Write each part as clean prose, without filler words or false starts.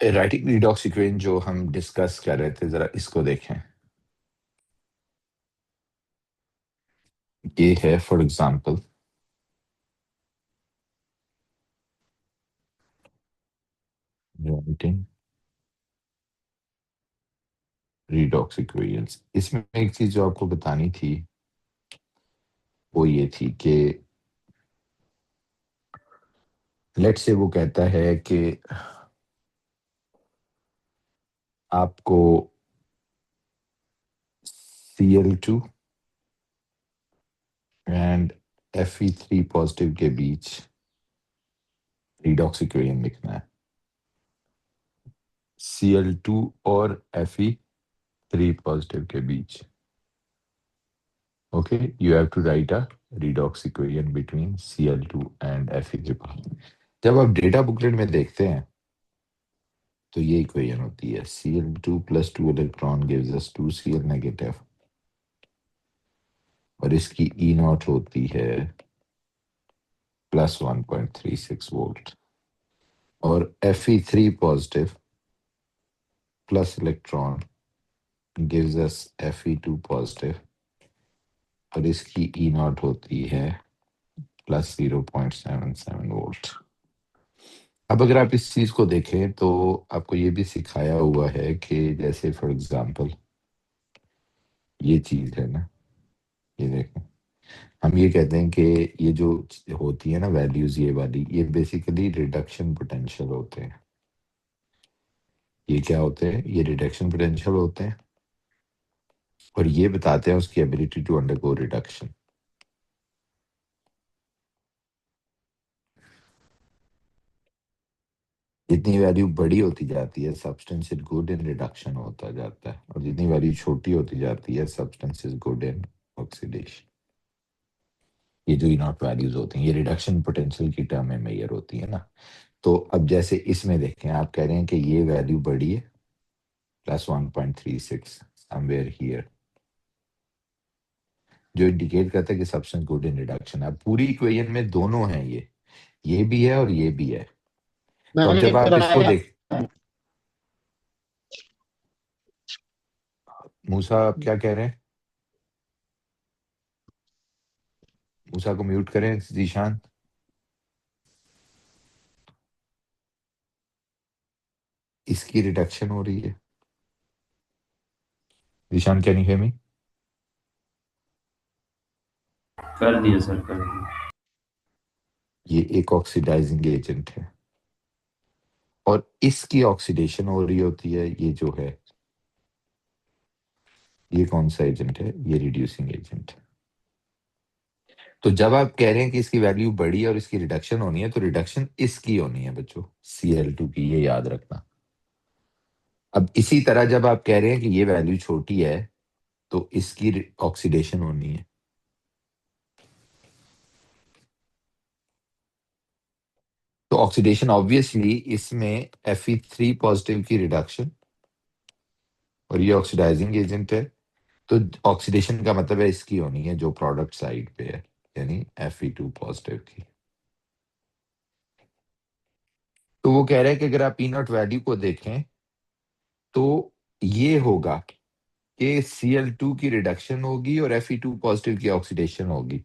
Writing redox equation जो हम discuss कर रहे थे, जरा इसको देखें। ये है for example writing redox equations. इसमें एक चीज जो आपको बतानी थी वो ये थी कि लेट्स से वो कहता है कि आपको Cl2 एंड Fe3 पॉजिटिव के बीच रिडॉक्स इक्वेशन लिखना है। Cl2 और Fe3 पॉजिटिव के बीच। Okay, you have to write a redox equation between Cl2 and Fe3। जब आप डेटा बुकलेट में देखते हैं तो ये इक्वेशन होती है Cl2 + 2 electron gives us 2Cl negative, और इसकी E नॉट होती है +1.36 वोल्ट, और Fe3 positive plus electron gives us Fe2 positive, और इसकी E नॉट होती है +0.77 वोल्ट। अब अगर आप इस चीज को देखें तो आपको ये भी सिखाया हुआ है कि जैसे फॉर एग्जांपल ये चीज है ना, ये देखें, हम ये कहते हैं कि ये जो होती है ना वैल्यूज, ये वाली, ये बेसिकली रिडक्शन पोटेंशियल होते हैं। ये क्या होते हैं? ये रिडक्शन पोटेंशियल होते हैं, और ये बताते हैं उसकी एबिलिटी टू अंडरगो रिडक्शन। जितनी वैल्यू बड़ी होती जाती है substance is good in reduction होता जाता है, और जितनी वैल्यू छोटी होती जाती है substance is good in oxidation. ये जो इनॉट वैल्यूज होती हैं ये रिडक्शन पोटेंशियल की टर्म में मेजर होती है ना। तो अब जैसे इसमें देखें, आप कह रहे हैं कि ये वैल्यू बड़ी है +1.36 समवेयर हियर, जो इंडिकेट करता है कि सब्सटेंस गुड इन रिडक्शन। अब पूरी इक्वेशन में दोनों हैं, ये भी है और ये भी है। तो अब मैंने जब आप इसको कराया। देख, मूसा आप क्या कह रहे हैं? मूसा को म्यूट करें जीशान। इसकी रिडक्शन हो रही है। Zeeshan, can you hear me? कर दिया सर, कर दिया। ये एक ऑक्सीडाइजिंग एजेंट है, और इसकी ऑक्सीडेशन हो रही होती है। ये जो है ये कौन सा एजेंट है? ये रिड्यूसिंग एजेंट है। तो जब आप कह रहे हैं कि इसकी वैल्यू बड़ी है और इसकी रिडक्शन होनी है, तो रिडक्शन इसकी होनी है बच्चों, Cl2 की, ये याद रखना। अब इसी तरह जब आप कह रहे हैं कि ये वैल्यू छोटी है तो इसकी ऑक्सीडेशन होनी है। तो ऑक्सीडेशन ऑब्वियसली इसमें Fe3 पॉजिटिव की रिडक्शन, और ये ऑक्सीडाइजिंग एजेंट है, तो ऑक्सीडेशन का मतलब है इसकी होनी है जो प्रोडक्ट साइड पे है, यानी Fe2 पॉजिटिव की। तो वो कह रहे हैं कि अगर आप पी नॉट वैल्यू को देखें तो ये होगा कि Cl2 की रिडक्शन होगी और Fe2 पॉजिटिव की ऑक्सीडेशन होगी,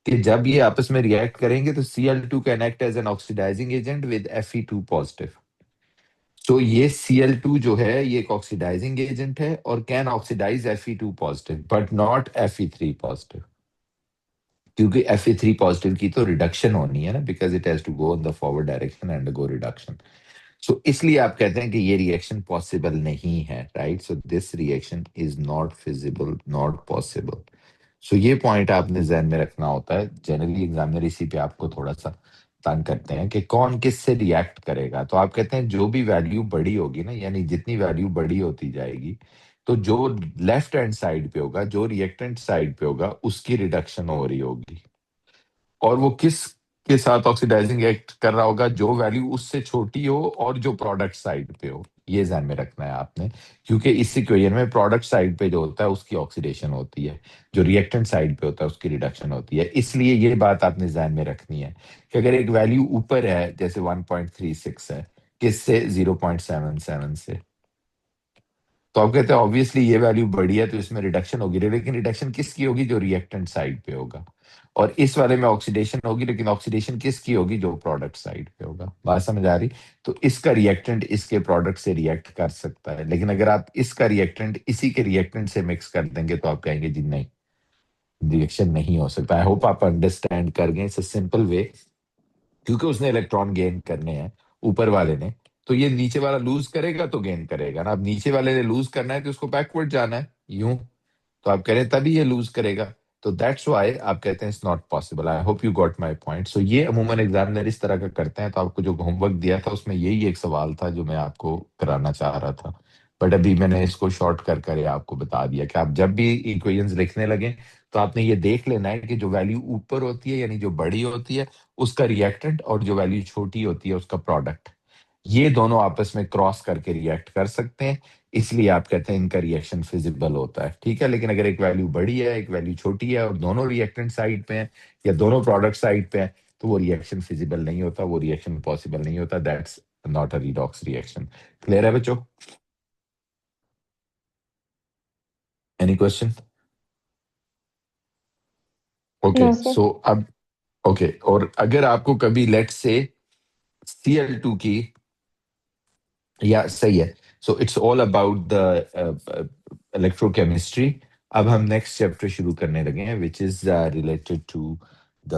कि जब ये आपस में रिएक्ट करेंगे तो Cl2 can act as an oxidising agent with Fe2 positive. तो ये Cl2 जो है ये एक ऑक्सीडाइजिंग एजेंट है और can oxidise Fe2 positive but not Fe3 positive, क्योंकि Fe3 पॉजिटिव की तो रिडक्शन होनी है ना, because it has to go in the forward direction and go reduction. So इसलिए आप कहते हैं कि ये रिएक्शन पॉसिबल नहीं है, right? So this reaction is not feasible, not possible. So ये पॉइंट आपने ध्यान में रखना होता है। जनरली एग्जामिनर इसी पे आपको थोड़ा सा तंग करते हैं कि कौन किससे रिएक्ट करेगा। तो आप कहते हैं जो भी वैल्यू बड़ी होगी ना, यानी जितनी वैल्यू बड़ी होती जाएगी तो जो लेफ्ट हैंड साइड पे होगा, जो रिएक्टेंट साइड पे होगा, उसकी रिडक्शन हो रही होगी, और वो किस के साथ ऑक्सीडाइजिंग एक्ट कर रहा होगा? जो वैल्यू उससे छोटी हो और जो प्रोडक्ट साइड पे हो। ये ध्यान में रखना है आपने, क्योंकि इस इक्वेशन में प्रोडक्ट साइड पे जो होता है उसकी ऑक्सीडेशन होती है, जो रिएक्टेंट साइड पे होता है उसकी रिडक्शन होती है। इसलिए ये बात आपने ध्यान में रखनी है कि अगर एक वैल्यू ऊपर है, जैसे 1.36 है, किससे? 0.77 से। तो आप कहते हैं ऑब्वियसली ये वैल्यू बड़ी है तो इसमें रिडक्शन होगी, लेकिन रिडक्शन किसकी होगी? जो रिएक्टेंट साइड पे होगा। और इस वाले में ऑक्सीडेशन होगी, लेकिन ऑक्सीडेशन किसकी होगी? जो प्रोडक्ट साइड पे होगा। बात समझ आ रही? तो इसका रिएक्टेंट इसके प्रोडक्ट से रिएक्ट कर सकता है, लेकिन अगर आप इसका रिएक्टेंट इसी के रिएक्टेंट से मिक्स कर देंगे तो आप कहेंगे जी नहीं, रिएक्शन नहीं हो सकता। आई होप आप अंडरस्टैंड कर गए। इट्स अ सिंपल वे, क्योंकि उसने इलेक्ट्रॉन गेन करने हैं ऊपर वाले ने, तो ये नीचे वाला लूज करेगा तो गेन करेगा ना। अब नीचे वाले ने लूज करना है तो उसको बैकवर्ड जाना है यूं, तो आप कह रहे हैं तभी ये लूज करेगा। तो दैट्स व्हाई आप कहते हैं it's not possible. I hope you got my point. So ये अमूमन एग्जामिनर इस तरह का करते हैं। तो आपको जो होमवर्क दिया था उसमें यही एक सवाल था जो मैं आपको कराना चाह रहा था, बट अभी मैंने इसको शॉर्ट कर कर ये आपको बता दिया कि आप जब भी इक्वेशंस लिखने लगे तो आपने ये देख लेना है कि जो वैल्यू ऊपर होती है यानी जो बड़ी होती है उसका रिएक्टेंट, और जो वैल्यू छोटी होती है उसका प्रोडक्ट, ये दोनों आपस में क्रॉस करके रिएक्ट कर सकते हैं। इसलिए आप कहते हैं इनका रिएक्शन फिजिबल होता है, ठीक है। लेकिन अगर एक वैल्यू बड़ी है एक वैल्यू छोटी है और दोनों रिएक्टेंट साइड पे हैं या दोनों प्रोडक्ट साइड पे हैं, तो वो रिएक्शन फिजिबल नहीं होता, वो रिएक्शन पॉसिबल नहीं होता। That's not a redox reaction. Clear है बच्चों? Any question? Okay no sir. So अब, ओके और अगर आपको कभी लेट से Cl2 की, या सही है, so it's all about the electrochemistry. अब हम नेक्स्ट चैप्टर शुरू करने लगे हैं which is related to the